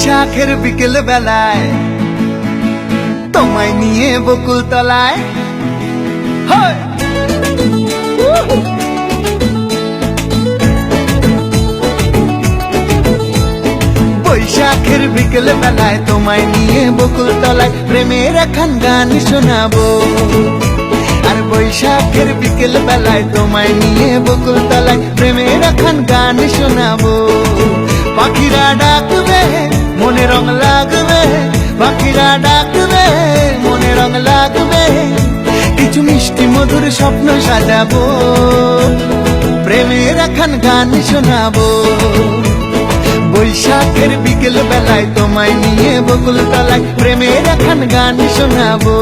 বৈশাখের বিকেল বেলায় তোমায় নিয়ে বকুল তলায় বৈশাখের বিকেল বেলায় তোমায় নিয়ে বকুল তলায় প্রেমের এখন গান শোনাবো। আর বৈশাখের বিকেল বেলায় তোমায় নিয়ে বকুল তলায় প্রেমের এখন গান শোনাবো। পাখিরা ডাকবে মনে রং লাগবে, পাখিরা ডাকবে মনে রং লাগবে, কিছু মিষ্টি মধুর স্বপ্ন সাজাবো, প্রেমের এখন গান শোনাবো। বৈশাখের বিকেল বেলায় তোমায় নিয়ে বকুল তলায় প্রেমের এখন গান শোনাবো।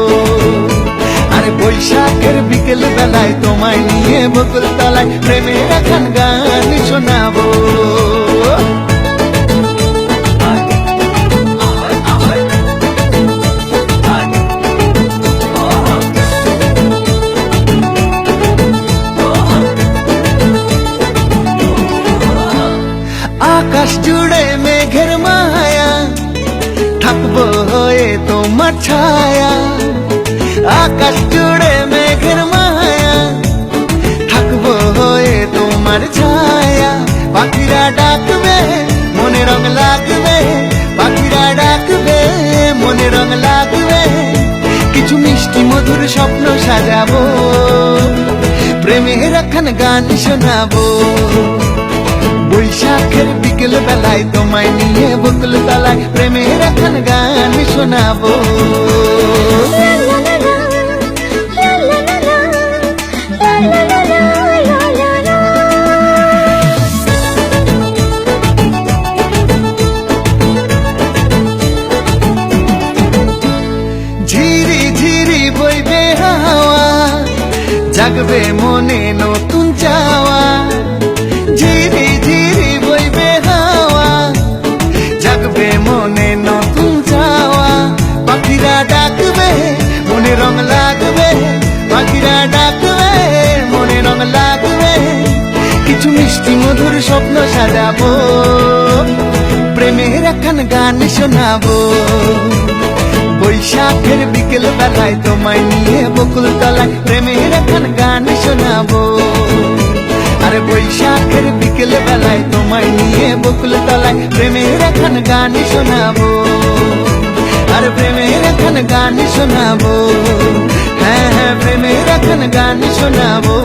আর বৈশাখের বিকেল বেলায় তোমায় নিয়ে বকুল তলায় প্রেমের এখন গান শোনাবো। আকাশ জুড়ে মেঘের মায়া, থাকবো হয়ে তোমার ছায়া। আকাশ জুড়ে মেঘের মায়া, থাকবো হয়ে তোমার ছায়া। পাখিরা ডাকবে মনে রং লাগবে, পাখিরা ডাকবে মনে রং লাগবে, কিছু মিষ্টি মধুর স্বপ্ন সাজাবো, প্রেমের এখন গান শোনাবো। বৈশাখের বিকেল বেলায় তোমায় নিয়ে বকুল তলায় প্রেমের এখন গান শোনাবো। ঝিরি ঝিরি বইবে হাওয়া, জাগবে মনে নতুন চাওয়া। ঝিরি ঝিরি বইবে হাওয়া, জাগবে মনে নতুন চাওয়া। পাখিরা ডাকবে মনে রং লাগবে, পাখিরা ডাকবে মনে রং লাগবে, কিছু মিষ্টি মধুর স্বপ্ন সাজাবো, প্রেমের এখন গান শোনাবো। বৈশাখের বিকেল বেলায় তোমায় নিয়ে বকুল তলায় প্রেমের এখন গান শোনাবো। আর বৈশাখের বিকেল বেলায় তোমায় নিয়ে বকুল তলায় প্রেমের এখন গান শোনাবো। আর প্রেমের এখন গান শোনাবো, হ্যাঁ হ্যাঁ প্রেমের এখন গান শোনাবো।